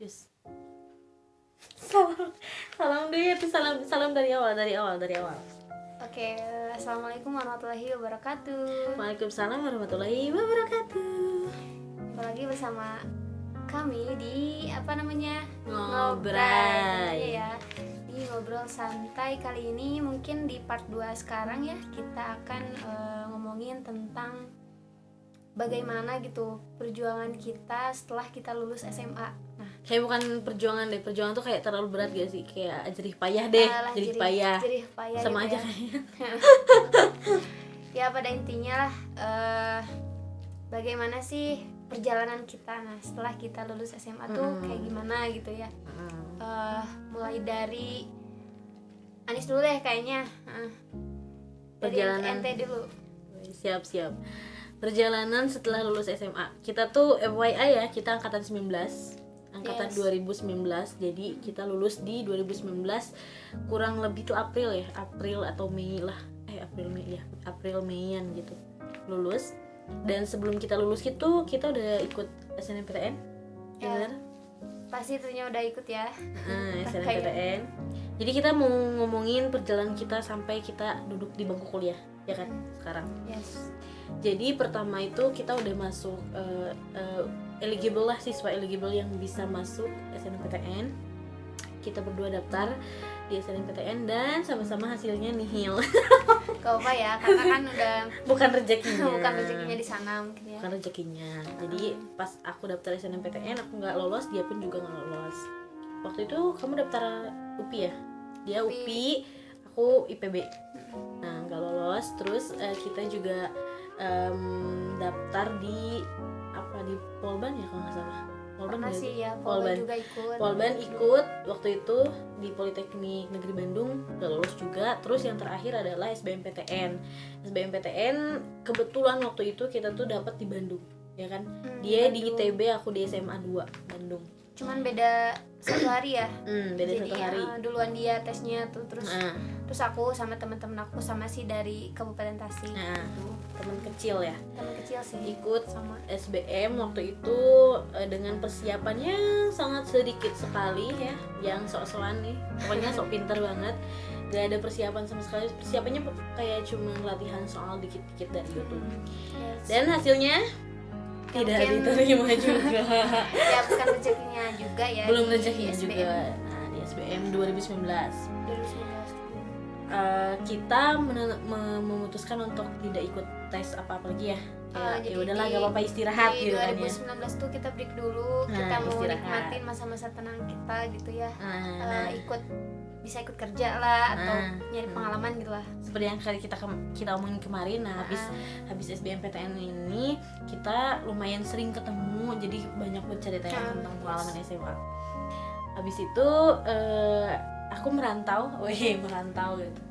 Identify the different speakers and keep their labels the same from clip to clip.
Speaker 1: Yes. Salam dulu ya, salam dari awal.
Speaker 2: Oke, assalamualaikum warahmatullahi wabarakatuh.
Speaker 1: Waalaikumsalam warahmatullahi wabarakatuh.
Speaker 2: Apalagi bersama kami di
Speaker 1: Ngobrai.
Speaker 2: ya. Di ngobrol santai kali ini mungkin di part 2 sekarang ya kita akan ngomongin tentang bagaimana gitu perjuangan kita setelah kita lulus SMA. Nah,
Speaker 1: Kayak bukan perjuangan deh, perjuangan tuh kayak terlalu berat gak sih? Kayak jerih payah deh, jerih payah sama
Speaker 2: gitu
Speaker 1: aja
Speaker 2: ya.
Speaker 1: kayaknya.
Speaker 2: Ya pada intinya lah bagaimana sih perjalanan kita nah setelah kita lulus SMA tuh kayak gimana gitu ya. Mulai dari Anis dulu deh kayaknya. Dari
Speaker 1: Perjalanan.
Speaker 2: ente dulu.
Speaker 1: Siap. Perjalanan setelah lulus SMA. Kita tuh FYI ya, kita angkatan 19. Angkatan
Speaker 2: Yes.
Speaker 1: 2019. Jadi kita lulus di 2019 kurang lebih tuh April atau Mei lah. April Meian gitu. Lulus. Dan sebelum kita lulus itu kita udah ikut SNMPTN. Ya benar?
Speaker 2: Pasti tentunya udah ikut ya.
Speaker 1: SNMPTN. Jadi kita mau ngomongin perjalanan kita sampai kita duduk di bangku kuliah, ya kan? Sekarang.
Speaker 2: Yes.
Speaker 1: Jadi pertama itu kita udah masuk eligible lah, siswa eligible yang bisa masuk SNMPTN. Kita berdua daftar di SNMPTN dan sama-sama hasilnya nihil.
Speaker 2: Gak apa ya, karena kan udah
Speaker 1: Bukan rezekinya.
Speaker 2: bukan rezekinya di sana mungkin ya.
Speaker 1: Bukan rezekinya. Jadi pas aku daftar SNMPTN aku nggak lolos, dia pun juga nggak lolos. Waktu itu kamu daftar UPI ya? Dia UPI, aku IPB. Nah nggak lolos. Terus kita juga daftar di Polban ya kalau nggak salah.
Speaker 2: Pernah
Speaker 1: nggak
Speaker 2: sih ya,
Speaker 1: Polban
Speaker 2: juga ikut.
Speaker 1: Polban ikut waktu itu di Politeknik Negeri Bandung, nggak lolos juga. Terus yang terakhir adalah SBMPTN. SBMPTN kebetulan waktu itu kita tuh dapat di Bandung, ya kan? Dia di ITB, aku di SMA 2 Bandung.
Speaker 2: Cuman beda 1 hari ya.
Speaker 1: Beda
Speaker 2: Jadi
Speaker 1: 1 hari.
Speaker 2: duluan dia tesnya tuh terus aku sama teman-teman aku sama sih dari Kabupaten Tasik.
Speaker 1: Teman kecil ya.
Speaker 2: Teman kecil sih.
Speaker 1: Ikut
Speaker 2: sama
Speaker 1: SBM waktu itu dengan persiapannya sangat sedikit sekali ya, yang sok-sokan nih. Pokoknya sok pinter banget. Gak ada persiapan sama sekali. Persiapannya kayak cuma latihan soal dikit-dikit dari YouTube.
Speaker 2: Yes.
Speaker 1: Dan hasilnya tidak diterima juga.
Speaker 2: Ya bukan rezekinya juga ya.
Speaker 1: Belum
Speaker 2: di
Speaker 1: rezekinya
Speaker 2: SBM
Speaker 1: juga. Nah, di SBM 2019.
Speaker 2: 2019.
Speaker 1: Kita memutuskan untuk tidak ikut tes apa-apa lagi ya. Ya udahlah, gak apa-apa, istirahat
Speaker 2: di
Speaker 1: gitu kan ya.
Speaker 2: 2019 tuh kita break dulu, kita mau
Speaker 1: istirahat.
Speaker 2: nikmatin masa-masa tenang kita gitu ya. Bisa ikut kerja lah atau nyari pengalaman gitu lah.
Speaker 1: Seperti yang kita omongin kemarin. Nah, habis SBMPTN ini kita lumayan sering ketemu, jadi banyak bercerita tentang pengalaman SMA. Habis itu aku merantau gitu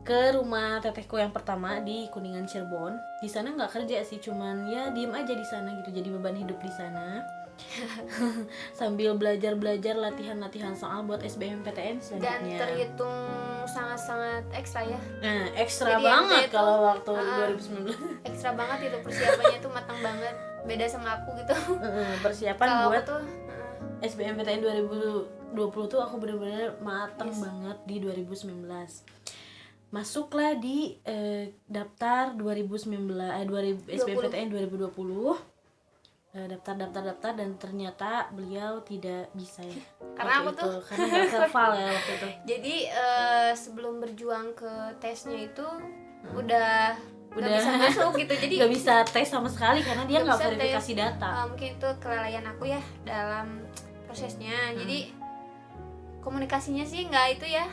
Speaker 1: ke rumah tetehku yang pertama di Kuningan Cirebon. Di sana nggak kerja sih, cuman ya diem aja di sana gitu, jadi beban hidup di sana. Sambil belajar latihan soal buat SBMPTN selanjutnya.
Speaker 2: Dan terhitung sangat-sangat ekstra ya.
Speaker 1: Nah, ekstra
Speaker 2: Jadi
Speaker 1: banget
Speaker 2: itu,
Speaker 1: kalau waktu 2019.
Speaker 2: Ekstra banget itu persiapannya tuh matang banget. Beda sama aku gitu.
Speaker 1: Persiapan
Speaker 2: Kalau
Speaker 1: buat
Speaker 2: aku tuh
Speaker 1: SBMPTN 2020 tuh aku benar-benar matang banget di 2019. Masuklah di daftar SBMPTN 2020. Daftar dan ternyata beliau tidak bisa ya.
Speaker 2: Karena aku tuh
Speaker 1: karena nggak serval ya waktu itu.
Speaker 2: Jadi sebelum berjuang ke tesnya itu udah bisa masuk gitu. Jadi
Speaker 1: nggak bisa tes sama sekali karena dia nggak
Speaker 2: bisa
Speaker 1: verifikasi
Speaker 2: tes.
Speaker 1: data.
Speaker 2: Mungkin itu kelalaian aku ya dalam prosesnya. Jadi komunikasinya sih nggak itu ya.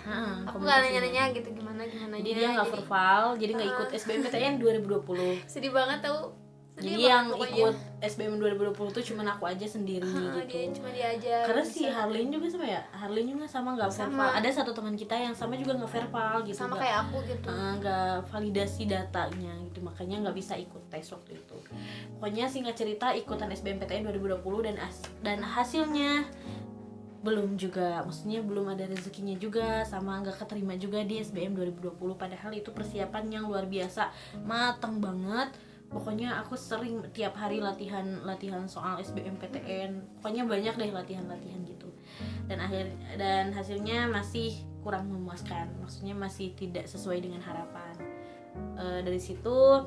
Speaker 2: Aku nggak nanya-nanya gitu gimana.
Speaker 1: Jadi dia nggak verbal, jadi nggak ikut SBMPTN 2020.
Speaker 2: Sedih banget tau.
Speaker 1: Jadi yang ikut SBM 2020 tuh cuma aku aja sendiri gitu.
Speaker 2: Cuma dia aja.
Speaker 1: Karena si Harlin juga sama ya. Harlin juga sama nggak verbal. Ada satu teman kita yang sama juga nggak verbal gitu.
Speaker 2: Sama kayak aku gitu.
Speaker 1: Nggak validasi datanya gitu, makanya nggak bisa ikut tes waktu itu. Pokoknya singkat cerita ikutan SBMPTN 2020 dan hasilnya belum juga, maksudnya belum ada rezekinya juga, sama nggak keterima juga di SBM 2020. Padahal itu persiapan yang luar biasa, mateng banget. pokoknya aku sering tiap hari latihan soal SBMPTN, pokoknya banyak deh latihan gitu. Dan hasilnya masih kurang memuaskan, maksudnya masih tidak sesuai dengan harapan. Dari situ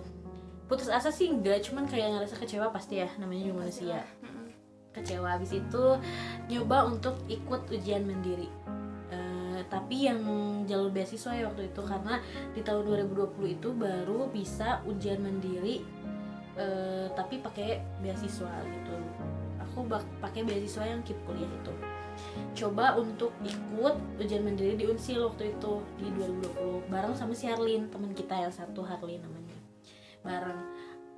Speaker 1: putus asa sih enggak, cuman kayak ngerasa kecewa pasti ya, namanya juga manusia. Kecewa. Habis itu nyoba untuk ikut ujian mandiri, tapi yang jalur beasiswa ya waktu itu, karena di tahun 2020 itu baru bisa ujian mandiri, tapi pakai beasiswa gitu. Aku pakai beasiswa yang KIP kuliah itu. Coba untuk ikut ujian mandiri di Unsil waktu itu di 2020 bareng sama si Harlin, teman kita yang satu, Harlin namanya. Bareng.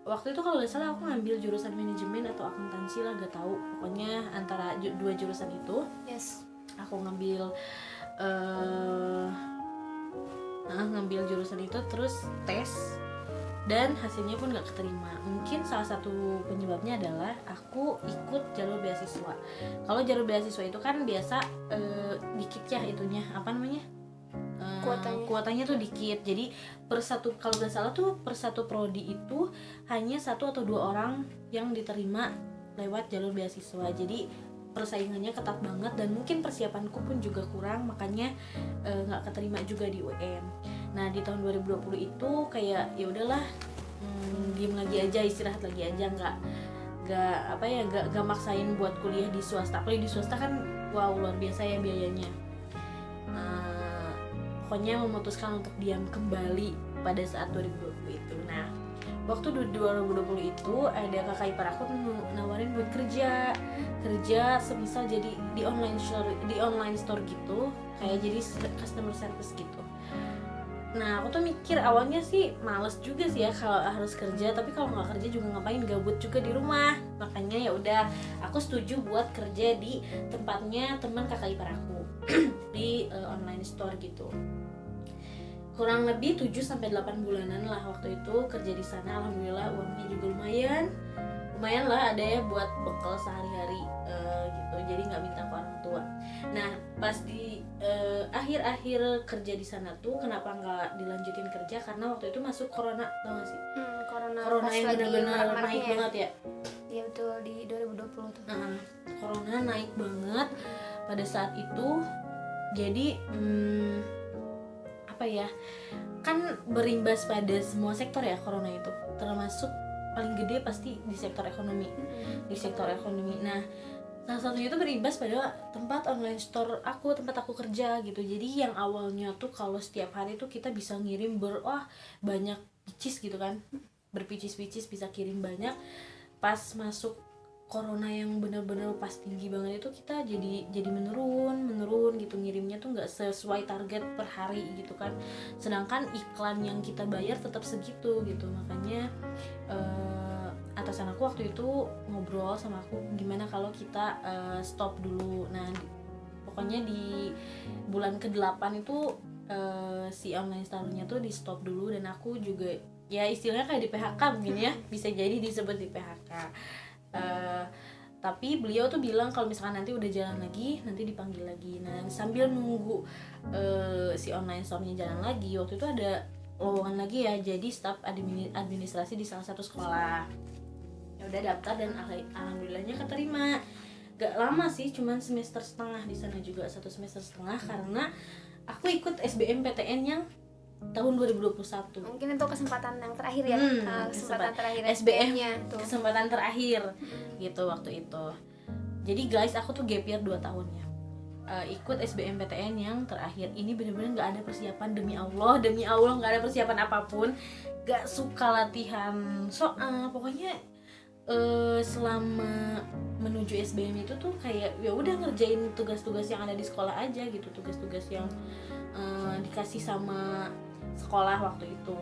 Speaker 1: Waktu itu kalau nggak salah aku ngambil jurusan manajemen atau akuntansi lah, gak tahu. Pokoknya antara dua jurusan itu.
Speaker 2: Yes.
Speaker 1: Aku ngambil jurusan itu, terus tes dan hasilnya pun gak keterima. Mungkin salah satu penyebabnya adalah aku ikut jalur beasiswa. Kalau jalur beasiswa itu kan biasa dikit ya itunya, apa namanya, kuotanya tuh dikit. Jadi kalau nggak salah tuh per satu prodi itu hanya 1 atau 2 orang yang diterima lewat jalur beasiswa. Jadi persaingannya ketat banget dan mungkin persiapanku pun juga kurang, makanya nggak keterima juga di UN. Nah di tahun 2020 itu kayak ya udahlah, diem lagi aja, istirahat lagi aja, nggak maksain buat kuliah di swasta. Apalagi di swasta kan wow luar biasa ya biayanya. Pokoknya memutuskan untuk diam kembali pada saat 2020 itu. Nah waktu 2020 itu ada kakak ipar aku nawarin buat kerja semisal jadi di online store gitu, kayak jadi customer service gitu. Nah aku tuh mikir awalnya sih males juga sih ya kalau harus kerja, tapi kalau nggak kerja juga ngapain, gabut juga di rumah. Makanya ya udah aku setuju buat kerja di tempatnya teman kakak ipar aku di online store gitu. Kurang lebih 7-8 bulanan lah waktu itu kerja di sana. Alhamdulillah uangnya juga lumayan lah, ada ya buat bekal sehari-hari gitu. Jadi nggak minta ke orang tua. Nah pas di akhir-akhir kerja di sana tuh kenapa nggak dilanjutin kerja, karena waktu itu masuk corona, tau gak sih? Corona yang benar-benar naik banget ya.
Speaker 2: Iya betul, di 2020 tuh.
Speaker 1: Corona naik banget pada saat itu. Jadi apa ya, kan berimbas pada semua sektor ya corona itu, termasuk paling gede pasti di sektor ekonomi. Nah salah satunya itu berimbas pada tempat online store aku, tempat aku kerja gitu. Jadi yang awalnya tuh kalau setiap hari tuh kita bisa ngirim banyak picis gitu kan, berpicis-picis bisa kirim banyak. Pas masuk corona yang benar-benar pas tinggi banget itu, kita jadi menurun gitu, ngirimnya tuh nggak sesuai target per hari gitu kan. Sedangkan iklan yang kita bayar tetap segitu gitu. Makanya atasan aku waktu itu ngobrol sama aku, gimana kalau kita stop dulu. Nah pokoknya di bulan ke-8 itu si online store-nya tuh di stop dulu, dan aku juga ya istilahnya kayak di PHK mungkin ya, bisa jadi disebut di PHK. Tapi beliau tuh bilang kalau misalkan nanti udah jalan lagi, nanti dipanggil lagi. Nah sambil nunggu si online store-nya jalan lagi, waktu itu ada lowongan lagi ya, jadi staf administrasi di salah satu sekolah. Ya udah daftar dan alhamdulillahnya keterima. Gak lama sih, cuman semester setengah di sana juga, 1 semester setengah, karena aku ikut SBMPTN yang tahun 2021.
Speaker 2: Mungkin itu kesempatan yang terakhir ya, kesempatan terakhir
Speaker 1: SBM-nya
Speaker 2: tuh.
Speaker 1: Kesempatan terakhir gitu waktu itu. Jadi guys, aku tuh gap year 2 tahun ya. Ikut SBMPTN yang terakhir. Ini bener-bener gak ada persiapan, demi Allah gak ada persiapan apapun. Gak suka latihan soal, pokoknya selama menuju SBM itu tuh kayak ya udah ngerjain tugas-tugas yang ada di sekolah aja gitu, tugas-tugas yang dikasih sama sekolah waktu itu.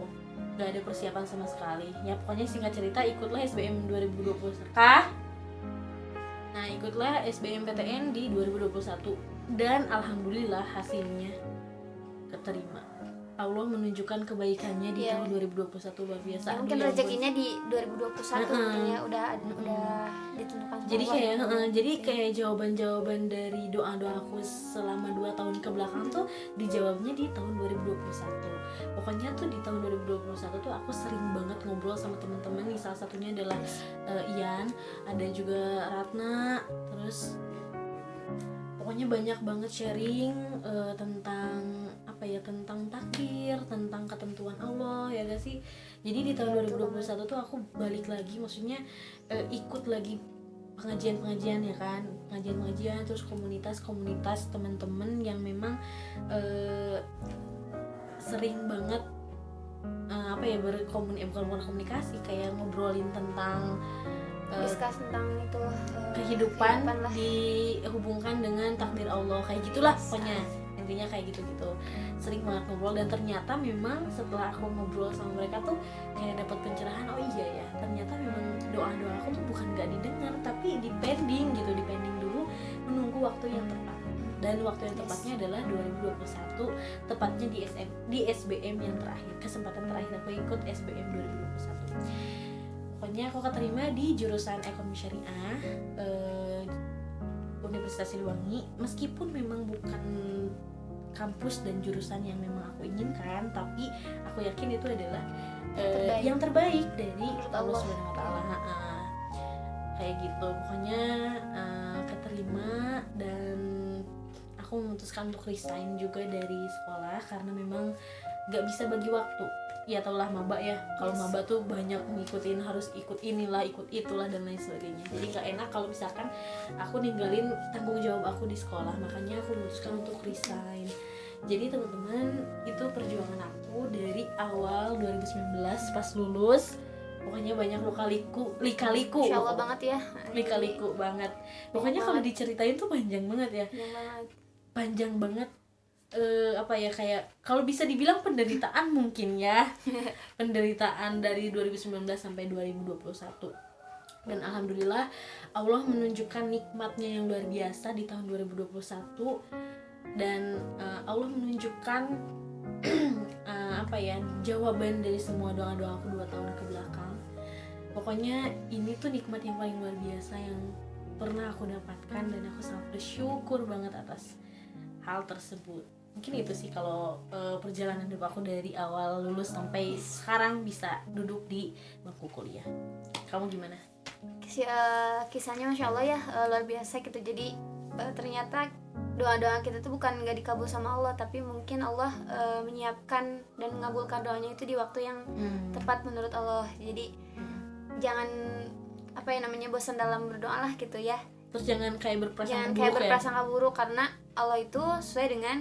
Speaker 1: Gak ada persiapan sama sekali ya. Pokoknya singkat cerita, ikutlah SBM 2020 Nah ikutlah SBMPTN di 2021 dan alhamdulillah hasilnya keterima. Allah menunjukkan kebaikannya di tahun 2021 luar biasa.
Speaker 2: Ya, mungkin rezekinya di 2021 mungkin ya udah ditentukan.
Speaker 1: Jadi kayak jadi kayak jawaban-jawaban dari doa-doa aku selama 2 tahun ke belakang tuh dijawabnya di tahun 2021. Pokoknya tuh di tahun 2021 tuh aku sering banget ngobrol sama teman-teman nih, salah satunya adalah Ian, ada juga Ratna, terus pokoknya banyak banget sharing tentang apa ya, tentang takdir, tentang ketentuan Allah ya gak sih. Jadi di tahun 2021 tuh aku balik lagi, maksudnya ikut lagi pengajian ya kan, pengajian terus komunitas teman-teman yang memang sering banget apa ya bukan komunikasi, kayak ngobrolin tentang
Speaker 2: diskus tentang itu
Speaker 1: kehidupan dihubungkan dengan takdir Allah, kayak gitulah pokoknya, intinya kayak gitu sering banget ngobrol. Dan ternyata memang setelah aku ngobrol sama mereka tuh kayak dapat pencerahan, oh iya ya ternyata memang doa-doa aku tuh bukan gak didengar, tapi dipending dulu menunggu waktu yang tepat. Dan waktu yang tepatnya adalah 2021, tepatnya di SBM yang terakhir, kesempatan terakhir aku ikut SBM 2021. Pokoknya aku keterima di jurusan Ekonomi Syariah Universitas Siliwangi, meskipun memang bukan kampus dan jurusan yang memang aku inginkan, tapi aku yakin itu adalah yang terbaik dari Allah Subhanahu wa Ta'ala. Kayak gitu, pokoknya keterima, dan aku memutuskan untuk resign juga dari sekolah karena memang gak bisa bagi waktu. Ya tau lah maba ya, kalau maba tuh banyak ngikutin, harus ikut inilah ikut itulah dan lain sebagainya. Jadi gak enak kalau misalkan aku ninggalin tanggung jawab aku di sekolah, makanya aku memutuskan untuk resign. Jadi teman-teman, itu perjuangan aku dari awal 2019 pas lulus. Pokoknya banyak lika-liku
Speaker 2: Insya Allah banget ya,
Speaker 1: lika-liku banget. Pokoknya kalau diceritain tuh panjang banget ya, panjang banget. Apa ya, kayak kalau bisa dibilang penderitaan mungkin ya, penderitaan dari 2019 sampai 2021. Dan alhamdulillah Allah menunjukkan nikmatnya yang luar biasa di tahun 2021, dan Allah menunjukkan apa ya, jawaban dari semua doa-doa aku 2 tahun ke belakang. Pokoknya ini tuh nikmat yang paling luar biasa yang pernah aku dapatkan, dan aku sangat bersyukur banget atas hal tersebut. Mungkin itu sih kalau perjalanan hidup aku dari awal lulus sampai sekarang bisa duduk di bangku kuliah. Kamu gimana?
Speaker 2: Kisahnya Masya Allah ya, luar biasa gitu. Jadi ternyata doa-doa kita tuh bukan gak dikabul sama Allah, tapi mungkin Allah menyiapkan dan mengabulkan doanya itu di waktu yang tepat menurut Allah. Jadi jangan apa ya namanya, bosan dalam berdoa lah gitu ya.
Speaker 1: Terus jangan kayak berprasangka
Speaker 2: buruk karena Allah itu sesuai dengan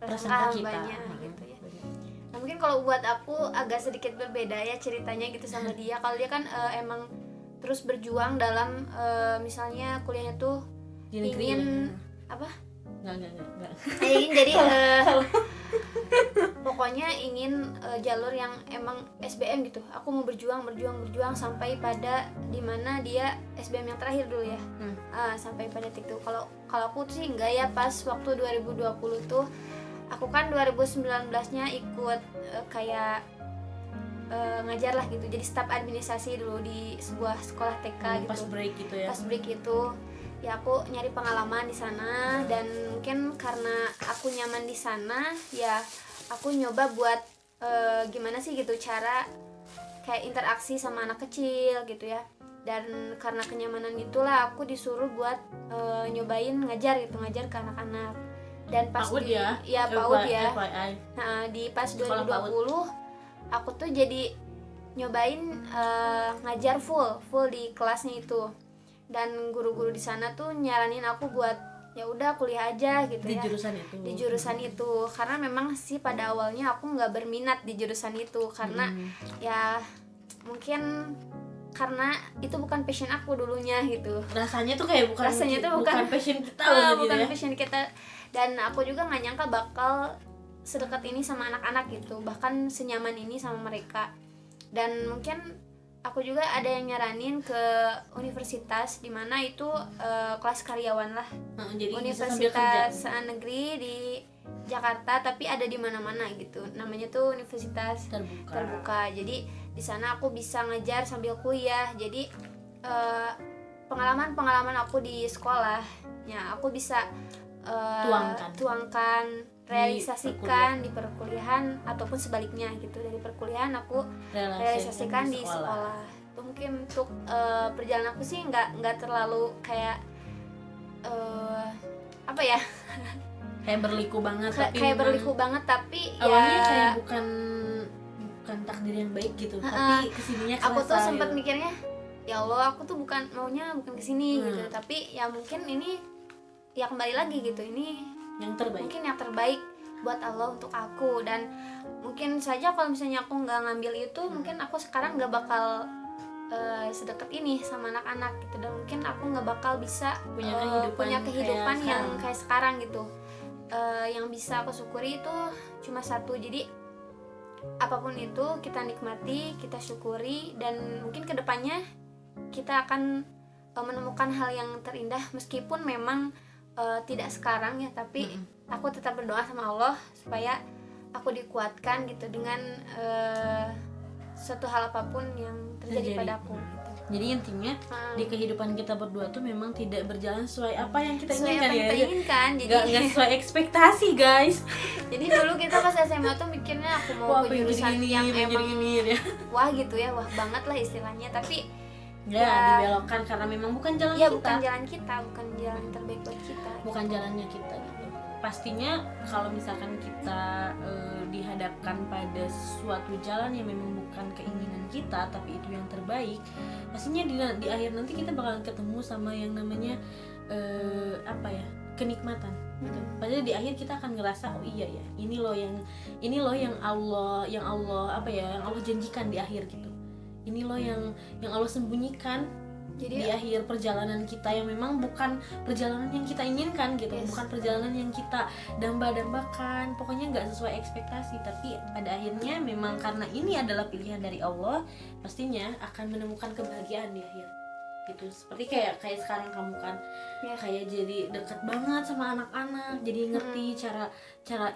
Speaker 2: prasangka hambanya gitu ya. Nah, mungkin kalau buat aku agak sedikit berbeda ya ceritanya gitu sama dia. Kalau dia kan emang terus berjuang dalam misalnya kuliahnya tuh ingin apa?
Speaker 1: Enggak.
Speaker 2: Ingin jadi pokoknya ingin jalur yang emang SBM gitu. Aku mau berjuang sampai pada dimana dia SBM yang terakhir dulu ya. Sampai pada titik itu. Kalau aku sih enggak ya, pas waktu 2020 tuh aku kan 2019-nya ikut kayak ngajar lah gitu. Jadi staf administrasi dulu di sebuah sekolah TK gitu.
Speaker 1: Pas break gitu ya.
Speaker 2: Pas break itu ya aku nyari pengalaman di sana, dan mungkin karena aku nyaman di sana ya aku nyoba buat gimana sih gitu cara kayak interaksi sama anak kecil gitu ya. Dan karena kenyamanan itulah aku disuruh buat nyobain ngajar ke anak-anak. Dan pas
Speaker 1: PAUD
Speaker 2: PAUD ya. Nah, di pas 2020 aku tuh jadi nyobain ngajar full di kelasnya itu. Dan guru-guru di sana tuh nyaranin aku buat ya udah kuliah aja gitu
Speaker 1: di
Speaker 2: ya. Di jurusan itu. Karena memang sih pada awalnya aku nggak berminat di jurusan itu karena ya mungkin karena itu bukan passion aku dulunya gitu.
Speaker 1: Rasanya tuh kayak bukan passion kita
Speaker 2: bukan passion kita. Dan aku juga nggak nyangka bakal sedekat ini sama anak-anak gitu, bahkan senyaman ini sama mereka. Dan mungkin aku juga ada yang nyaranin ke universitas di mana itu kelas karyawan lah.
Speaker 1: Jadi bisa sambil kerja.
Speaker 2: Universitas negeri di Jakarta, tapi ada di mana-mana gitu. Namanya tuh Universitas Terbuka. Jadi di sana aku bisa ngajar sambil kuliah. Jadi pengalaman aku di sekolah, ya aku bisa tuangkan, realisasikan di perkuliahan ataupun sebaliknya gitu. Dari perkuliahan aku realisasikan di sekolah. Itu mungkin untuk perjalanan aku sih nggak terlalu kayak apa ya?
Speaker 1: Kayak berliku banget,
Speaker 2: tapi
Speaker 1: awalnya
Speaker 2: ya
Speaker 1: kayak bukan takdir yang baik gitu, tapi kesininya kerasa.
Speaker 2: Aku tuh sempat mikirnya, ya Allah, aku tuh maunya bukan kesini gitu, tapi ya mungkin ini ya kembali lagi gitu, ini
Speaker 1: yang terbaik,
Speaker 2: mungkin yang terbaik buat Allah untuk aku. Dan mungkin saja kalau misalnya aku nggak ngambil itu, mungkin aku sekarang nggak bakal sedekat ini sama anak-anak gitu, dan mungkin aku nggak bakal bisa punya kehidupan yang kayak sekarang gitu. Yang bisa aku syukuri itu cuma satu. Jadi apapun itu kita nikmati, kita syukuri, dan mungkin kedepannya kita akan menemukan hal yang terindah, meskipun memang tidak sekarang ya, tapi aku tetap berdoa sama Allah supaya aku dikuatkan gitu dengan suatu hal apapun yang terjadi padaku gitu.
Speaker 1: Jadi intinya di kehidupan kita berdua tuh memang tidak berjalan sesuai apa yang kita inginkan
Speaker 2: jadi
Speaker 1: nggak sesuai ekspektasi, guys.
Speaker 2: Jadi dulu kita pas SMA tuh mikirnya aku mau ke jurusan yang emang wah gitu ya, wah banget lah istilahnya, tapi
Speaker 1: ya dibelokkan karena memang bukan jalan kita.
Speaker 2: Bukan jalan kita, bukan jalan terbaik buat kita.
Speaker 1: Bukan jalannya kita gitu. Pastinya kalau misalkan kita dihadapkan pada suatu jalan yang memang bukan keinginan kita, tapi itu yang terbaik, pastinya di akhir nanti kita bakalan ketemu sama yang namanya kenikmatan gitu. Padahal di akhir kita akan ngerasa, oh iya ya, ini loh yang Allah janjikan di akhir gitu. Ini loh yang Allah sembunyikan. Jadi di akhir perjalanan kita yang memang bukan perjalanan yang kita inginkan gitu, bukan perjalanan yang kita damba-dambakan, pokoknya nggak sesuai ekspektasi, tapi pada akhirnya memang karena ini adalah pilihan dari Allah, pastinya akan menemukan kebahagiaan di akhir gitu. Seperti kayak sekarang kamu kan kayak jadi dekat banget sama anak-anak, jadi ngerti cara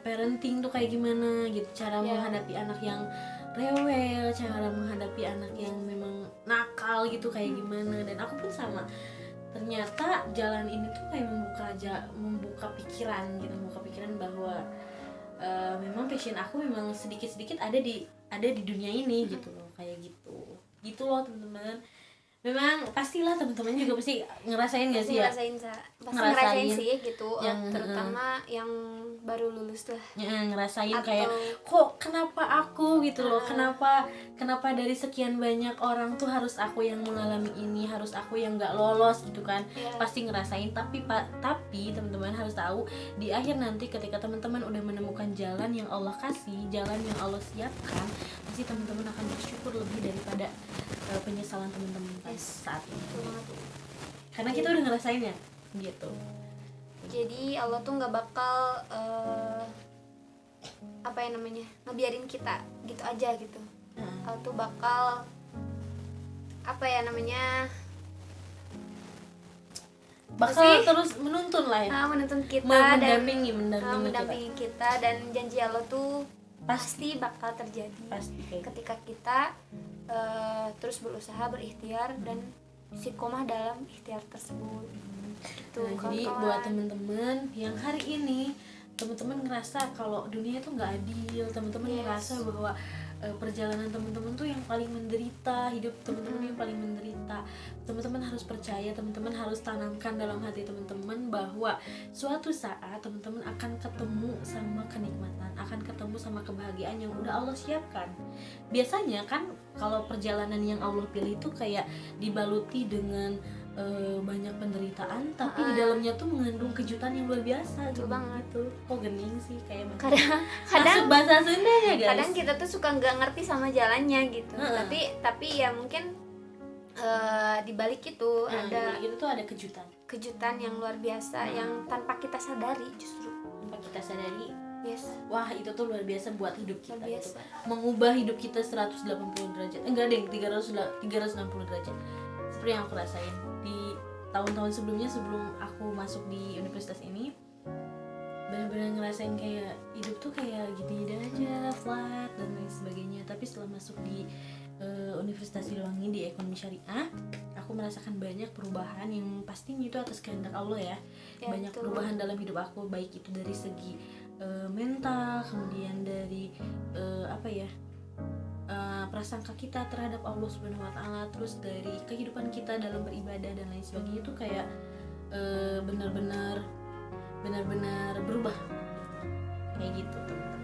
Speaker 1: parenting tuh kayak gimana gitu, cara menghadapi anak yang rewel, cara menghadapi anak yang memang nakal gitu kayak gimana. Dan aku pun sama, ternyata jalan ini tuh kayak membuka pikiran bahwa memang passion aku memang sedikit ada di dunia ini gitu loh, kayak gitu loh teman-teman. Memang pastilah teman-teman juga pasti ngerasain nggak sih ya?
Speaker 2: Ngerasain sih gitu, terutama yang baru lulus lah.
Speaker 1: Ngerasain kayak kok kenapa aku gitu loh, kenapa dari sekian banyak orang tuh harus aku yang mengalami ini, harus aku yang nggak lolos gitu kan? Pasti ngerasain, tapi teman-teman harus tahu di akhir nanti ketika teman-teman udah menemukan jalan yang Allah kasih, jalan yang Allah siapkan, pasti teman-teman akan bersyukur lebih daripada penyesalan teman-teman saat ini. Karena kita udah ngerasain ya gitu.
Speaker 2: Jadi Allah tuh nggak bakal ngebiarin kita gitu aja gitu. Allah tuh bakal
Speaker 1: terus menuntun lah ya.
Speaker 2: Menuntun kita mendampingi kita, dan janji Allah tuh pasti bakal terjadi. Ketika kita terus berusaha, berikhtiar, dan istiqomah dalam ikhtiar tersebut. Gitu,
Speaker 1: jadi buat teman-teman yang hari ini teman-teman ngerasa kalau dunia itu nggak adil, teman-teman ngerasa bahwa perjalanan teman-teman tuh yang paling menderita, hidup teman-teman yang paling menderita, teman-teman harus percaya, teman-teman harus tanamkan dalam hati teman-teman bahwa suatu saat teman-teman akan ketemu sama kenikmatan, akan ketemu sama kebahagiaan yang udah Allah siapkan. Biasanya kan kalau perjalanan yang Allah pilih itu kayak dibaluti dengan banyak penderitaan, tapi di dalamnya tuh mengandung kejutan yang luar biasa gitu. Kok gening sih kayak
Speaker 2: kadang
Speaker 1: bahasa Sundanya guys.
Speaker 2: Kadang kita tuh suka nggak ngerti sama jalannya gitu. Tapi ya mungkin di balik itu
Speaker 1: ada kejutan
Speaker 2: yang luar biasa yang tanpa kita sadari, justru
Speaker 1: tanpa kita sadari
Speaker 2: Yes.
Speaker 1: Wah, itu tuh luar biasa buat hidup kita
Speaker 2: Luar
Speaker 1: gitu.
Speaker 2: biasa.
Speaker 1: Mengubah hidup kita 180 derajat. Enggak deh, 360 derajat. Seperti yang aku rasain di tahun-tahun sebelumnya, sebelum aku masuk di universitas ini, benar-benar ngerasain kayak hidup tuh kayak gitu-gitu aja, flat dan lain sebagainya. Tapi setelah masuk di Universitas Siliwangi di Ekonomi Syariah, aku merasakan banyak perubahan yang pastinya itu atas kehendak Allah ya. Banyak
Speaker 2: betul.
Speaker 1: perubahan dalam hidup aku, baik itu dari segi mental, kemudian dari prasangka kita terhadap Allah Subhanahu Wa Taala, terus dari kehidupan kita dalam beribadah dan lain sebagainya itu kayak benar-benar berubah kayak gitu, teman-teman.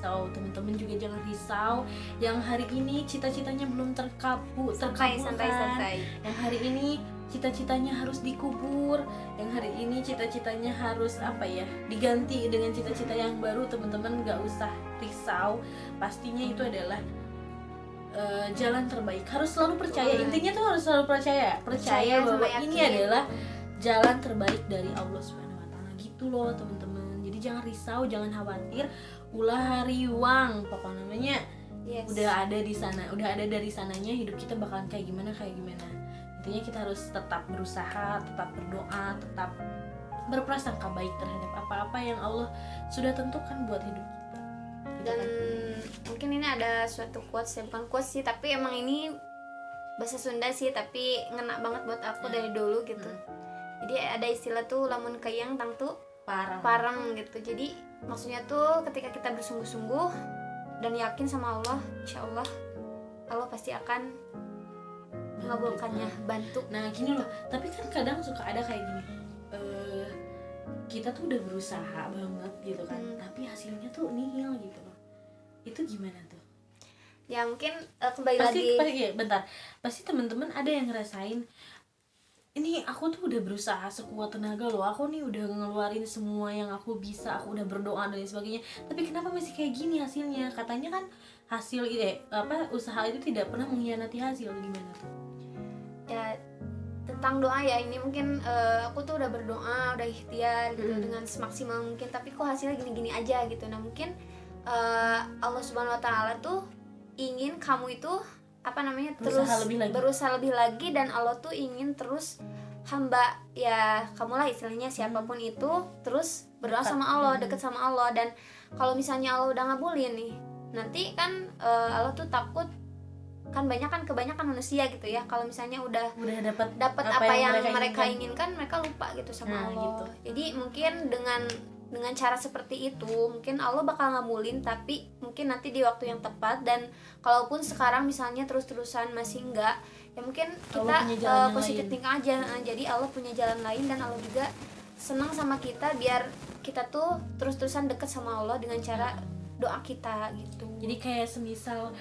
Speaker 1: So, teman-teman juga jangan risau yang hari ini cita-citanya belum terkabulkan,
Speaker 2: Santai.
Speaker 1: yang hari ini cita-citanya harus dikubur, yang hari ini cita-citanya harus diganti dengan cita-cita yang baru. Teman-teman gak usah risau, pastinya itu adalah jalan terbaik. Harus selalu percaya, intinya tuh harus selalu percaya bahwa ini adalah jalan terbaik dari Allah Subhanahu Wa Taala gitu loh, teman-teman. Jadi jangan risau, jangan khawatir, ulah hariwang pokoknya namanya.
Speaker 2: Yes.
Speaker 1: Udah ada di sana, udah ada dari sananya, hidup kita bakalan kayak gimana. Intinya kita harus tetap berusaha, tetap berdoa, tetap berprasangka baik terhadap apa-apa yang Allah sudah tentukan buat hidup kita.
Speaker 2: Dan mungkin ini ada suatu quotes, ya bukan quotes sih, tapi emang ini bahasa Sunda sih, tapi ngena banget buat aku dari dulu gitu. Jadi ada istilah tuh lamun kayang tang tuh parang gitu. Jadi maksudnya tuh ketika kita bersungguh-sungguh dan yakin sama Allah, insya Allah pasti akan mengabulkannya, bantu.
Speaker 1: Nah gini loh, tapi kan kadang suka ada kayak gini, kita tuh udah berusaha banget gitu kan, tapi hasilnya tuh nihil gitu loh. Itu gimana tuh?
Speaker 2: Ya mungkin kembali
Speaker 1: pasti
Speaker 2: lagi.
Speaker 1: Pasti teman-teman ada yang ngerasain, ini aku tuh udah berusaha sekuat tenaga loh, aku nih udah ngeluarin semua yang aku bisa, aku udah berdoa dan lain sebagainya, tapi kenapa masih kayak gini hasilnya? Katanya kan hasil usaha itu tidak pernah mengkhianati hasil. Gimana tuh?
Speaker 2: Ya tentang doa ya, ini mungkin aku tuh udah berdoa, udah ikhtiar gitu dengan semaksimal mungkin, tapi kok hasilnya gini-gini aja gitu. Nah mungkin Allah Subhanahu Wa Taala tuh ingin kamu itu berusaha lebih lagi, dan Allah tuh ingin terus hamba ya kamu lah istilahnya, siapapun itu terus berdoa sama Allah, deket sama Allah. Dan kalau misalnya Allah udah ngabulin nih, nanti kan Allah tuh takut kan kebanyakan manusia gitu ya, kalau misalnya udah dapat apa yang mereka inginkan, mereka lupa gitu sama Allah gitu. Jadi mungkin dengan cara seperti itu mungkin Allah bakal ngabulin, tapi mungkin nanti di waktu yang tepat. Dan kalaupun sekarang misalnya terus-terusan masih enggak, ya mungkin kita positive think aja. Jadi Allah punya jalan lain, dan Allah juga senang sama kita biar kita tuh terus-terusan deket sama Allah dengan cara doa kita gitu. Jadi
Speaker 1: kayak semisal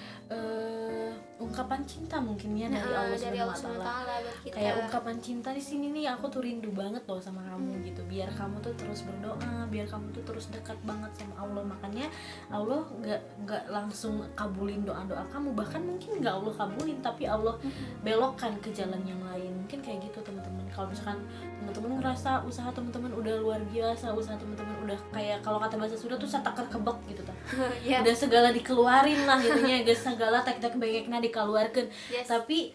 Speaker 1: ungkapan cinta mungkin ya dari Allah Subhanahu Wa Taala. Kayak ungkapan cinta di sini nih, aku tuh rindu banget loh sama kamu gitu. Biar kamu tuh terus berdoa, biar kamu tuh terus dekat banget sama Allah. Makanya Allah nggak langsung kabulin doa-doa kamu, bahkan mungkin nggak Allah kabulin, tapi Allah belokkan ke jalan yang lain. Mungkin kayak gitu teman-teman. Kalau misalkan teman-teman ngerasa usaha teman-teman udah luar biasa, usaha teman-teman udah kayak kalau kata bahasa Sunda tuh satakar kebek gitu tuh. Udah segala dikeluarin lah intinya, guys, segala tak bengekna dikeluarkan. Tapi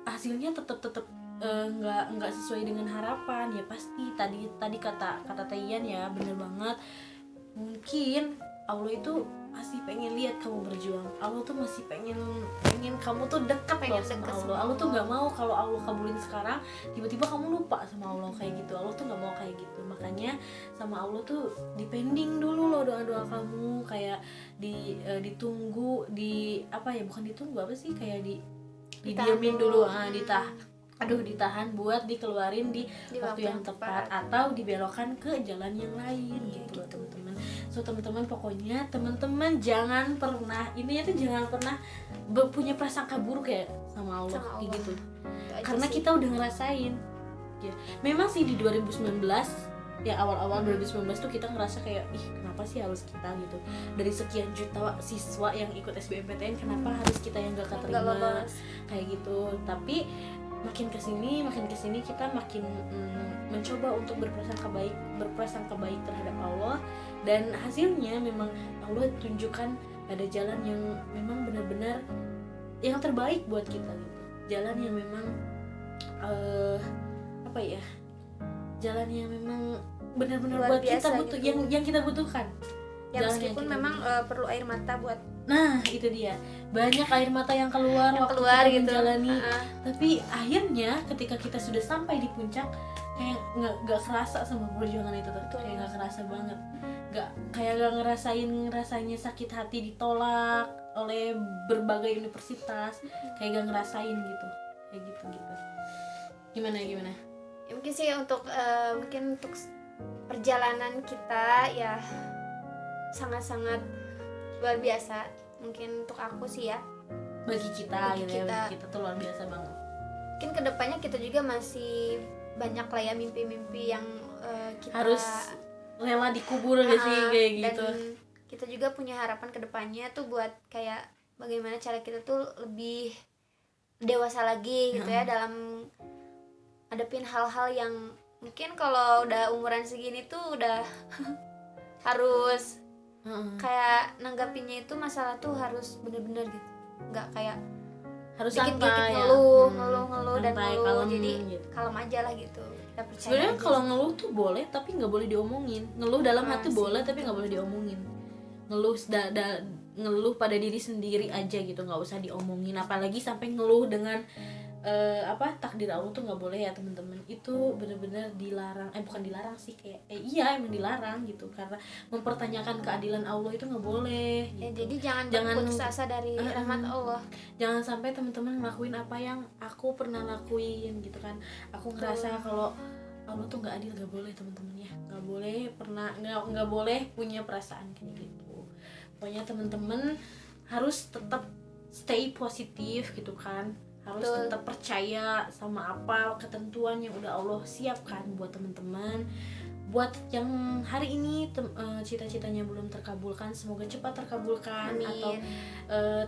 Speaker 1: hasilnya tetap nggak sesuai dengan harapan ya. Pasti tadi kata Tayan ya, bener banget. Mungkin Allah itu masih pengen lihat kamu berjuang. Allah tuh masih pengen kamu tuh dekat loh sama Allah. Allah tuh nggak mau kalau Allah kabulin sekarang tiba-tiba kamu lupa sama Allah kayak gitu. Allah tuh nggak mau kayak gitu. Makanya sama Allah tuh dipending dulu loh doa-doa kamu, kayak ditunggu, bukan ditunggu kayak didiamin dulu, ditahan buat dikeluarin di waktu yang tepat atau dibelokkan ke jalan yang lain gitu teman-teman. So teman-teman, pokoknya teman-teman jangan pernah punya prasangka buruk ya sama Allah. Kayak gitu. Karena kita udah ngerasain ya. Memang sih di 2019 ya, awal-awal 2019 tuh kita ngerasa kayak kenapa sih harus kita gitu, dari sekian juta siswa yang ikut SBMPTN kenapa harus kita yang gak keterima kayak gitu. Tapi makin kesini kita makin mencoba untuk berprasangka baik terhadap Allah, dan hasilnya memang Allah tunjukkan ada jalan yang memang benar-benar yang terbaik buat kita gitu, jalan yang memang jalan yang memang benar-benar buat kita butuh gitu. yang kita butuhkan
Speaker 2: ya, meskipun memang perlu air mata buat,
Speaker 1: nah itu dia, banyak air mata yang keluar waktu kita gitu menjalani, tapi akhirnya ketika kita sudah sampai di puncak kayak nggak kerasa sama perjuangan itu tuh, kayak nggak kerasa banget, nggak ngerasain rasanya sakit hati ditolak oleh berbagai universitas, kayak nggak ngerasain gitu, kayak gitu gimana ya,
Speaker 2: mungkin sih untuk perjalanan kita ya sangat-sangat luar biasa mungkin untuk aku sih ya,
Speaker 1: bagi kita tuh luar biasa banget.
Speaker 2: Mungkin kedepannya kita juga masih banyak lah ya mimpi-mimpi yang kita
Speaker 1: harus rela dikubur gak sih kayak gitu.
Speaker 2: Dan kita juga punya harapan kedepannya tuh buat kayak bagaimana cara kita tuh lebih dewasa lagi gitu ya dalam hadapin hal-hal yang mungkin kalau udah umuran segini tuh udah harus kayak nanggapinnya itu masalah tuh harus bener-bener gitu, nggak kayak
Speaker 1: harus
Speaker 2: dikit-dikit
Speaker 1: santai
Speaker 2: ngeluh
Speaker 1: dan
Speaker 2: ngeluh, jadi
Speaker 1: gitu.
Speaker 2: kalem aja lah gitu. Kita percaya
Speaker 1: sebenarnya
Speaker 2: aja.
Speaker 1: Kalau ngeluh tuh boleh tapi nggak boleh diomongin, ngeluh dalam hati boleh tapi nggak boleh diomongin, ngeluh pada diri sendiri aja gitu, nggak usah diomongin, apalagi sampai ngeluh dengan takdir Allah tuh nggak boleh ya teman-teman, itu benar-benar dilarang, bukan dilarang sih, kayak iya emang dilarang gitu, karena mempertanyakan keadilan Allah itu nggak boleh gitu.
Speaker 2: Ya, jadi jangan putus asa dari rahmat Allah,
Speaker 1: jangan sampai teman-teman ngelakuin apa yang aku pernah lakuin gitu kan, aku ngerasa kalau Allah tuh nggak adil, nggak boleh teman-teman ya, nggak boleh punya perasaan kayak gitu. Pokoknya teman-teman harus tetap stay positif gitu kan, harus tetap percaya sama apa ketentuan yang udah Allah siapkan buat teman-teman. Buat yang hari ini cita-citanya belum terkabulkan, semoga cepat terkabulkan. Amin. Atau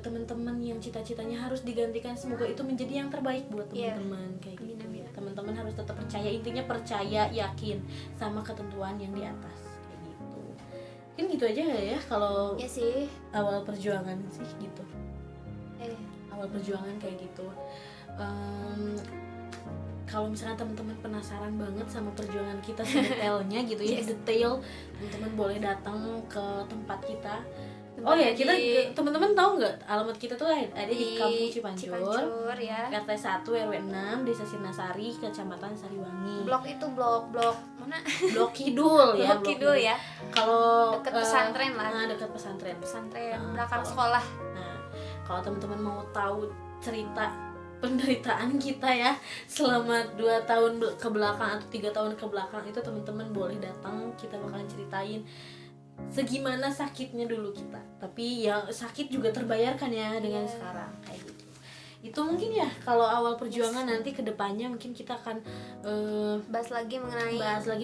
Speaker 1: teman-teman yang cita-citanya harus digantikan, semoga itu menjadi yang terbaik buat teman-teman. Kayak gitu ya. Teman-teman harus tetap percaya, intinya percaya, yakin sama ketentuan yang di atas kayak gitu. Mungkin gitu aja ya kalau
Speaker 2: sih
Speaker 1: awal perjuangan sih gitu. Awal perjuangan kayak gitu. Kalau misalkan teman-teman penasaran banget sama perjuangan kita sedetailnya gitu ya, detail, teman-teman boleh datang ke tempat kita. Kita teman-teman tahu nggak alamat kita tuh ada di Kampung Cipancur ya. RT 1 RW 6 Desa Sirnasari, Kecamatan Sariwangi.
Speaker 2: Blok itu blok mana?
Speaker 1: Blok Kidul ya.
Speaker 2: Blok Kidul ya.
Speaker 1: Kalau
Speaker 2: dekat pesantren lah.
Speaker 1: Nah, dekat pesantren.
Speaker 2: Belakang sekolah.
Speaker 1: Nah, kalau teman-teman mau tahu cerita penderitaan kita ya selama 2 tahun ke belakang atau 3 tahun ke belakang, itu teman-teman boleh datang, kita bakalan ceritain segimana sakitnya dulu kita, tapi ya sakit juga terbayarkan ya dengan sekarang kayak gitu. Itu mungkin ya kalau awal perjuangan. Nanti kedepannya mungkin kita akan bahas lagi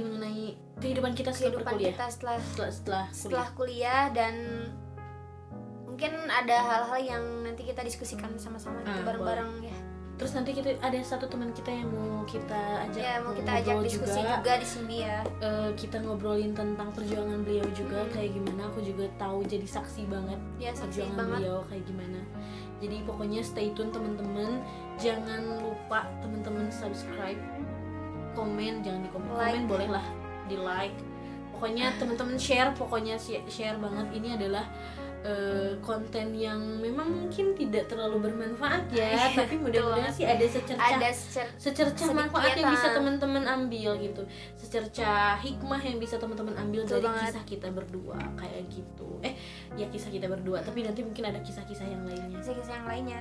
Speaker 1: mengenai kehidupan kita setelah kuliah,
Speaker 2: dan mungkin ada hal-hal yang nanti kita diskusikan sama-sama gitu bareng-bareng ya.
Speaker 1: Terus nanti kita ada satu teman kita yang mau kita
Speaker 2: ajak diskusi juga di sini ya.
Speaker 1: Kita ngobrolin tentang perjuangan beliau juga kayak gimana. Aku juga tahu, jadi saksi banget perjuangan beliau kayak gimana. Jadi pokoknya stay tune teman-teman. Jangan lupa teman-teman subscribe, komen, jangan di komen boleh lah, di like. Pokoknya teman-teman share banget. Ini adalah konten yang memang mungkin tidak terlalu bermanfaat ya, tapi mudah-mudahan sih ada secercah manfaat yang bisa teman-teman ambil gitu, secercah hikmah yang bisa teman-teman ambil dari kisah kita berdua kayak gitu. Kisah kita berdua, tapi nanti mungkin ada kisah-kisah yang lainnya.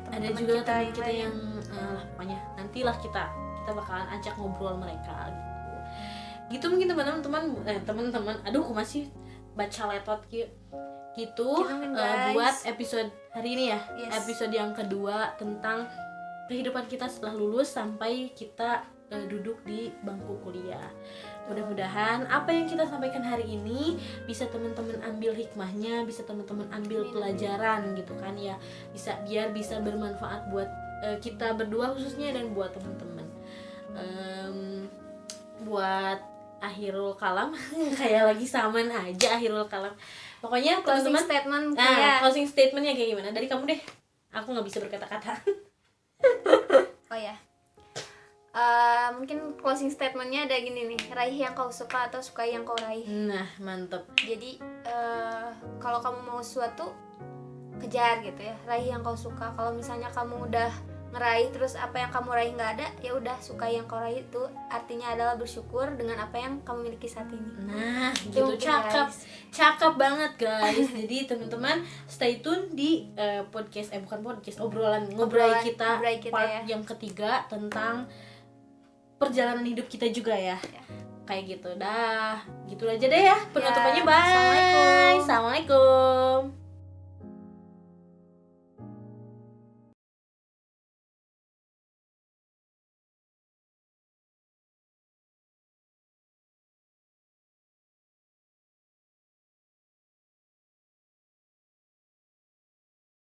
Speaker 1: Ada juga teman kita yang pokoknya nantilah kita bakalan ajak ngobrol mereka gitu mungkin teman-teman. Aduh, aku masih baca letot gitu buat episode hari ini ya. Episode yang kedua tentang kehidupan kita setelah lulus sampai kita duduk di bangku kuliah. Mudah-mudahan apa yang kita sampaikan hari ini bisa teman-teman ambil hikmahnya, bisa teman-teman ambil pelajaran gitu kan ya, biar bisa bermanfaat buat kita berdua khususnya dan buat teman-teman. Buat akhirul kalam kayak lagi saman aja akhirul kalam. Pokoknya
Speaker 2: closing
Speaker 1: teman-teman
Speaker 2: statement kayak
Speaker 1: closing statementnya kayak gimana? Dari kamu deh. Aku nggak bisa berkata-kata.
Speaker 2: oh ya. Mungkin closing statementnya ada gini nih, raih yang kau suka atau sukai yang kau raih.
Speaker 1: Nah, mantep.
Speaker 2: Jadi kalau kamu mau sesuatu kejar gitu ya, raih yang kau suka. Kalau misalnya kamu udah ngeraih terus apa yang kamu raih nggak ada, ya udah sukai yang kau raih. Itu artinya adalah bersyukur dengan apa yang kamu miliki saat ini.
Speaker 1: Nah,
Speaker 2: Itu
Speaker 1: gitu
Speaker 2: mungkin,
Speaker 1: cakep banget guys. Jadi teman-teman stay tune di podcast bukan podcast ngobrol kita part
Speaker 2: ya.
Speaker 1: yang ketiga tentang perjalanan hidup kita juga ya. Kayak gitu dah. Gitu aja deh ya penutupannya. Bye.
Speaker 2: Assalamualaikum.
Speaker 1: Assalamualaikum.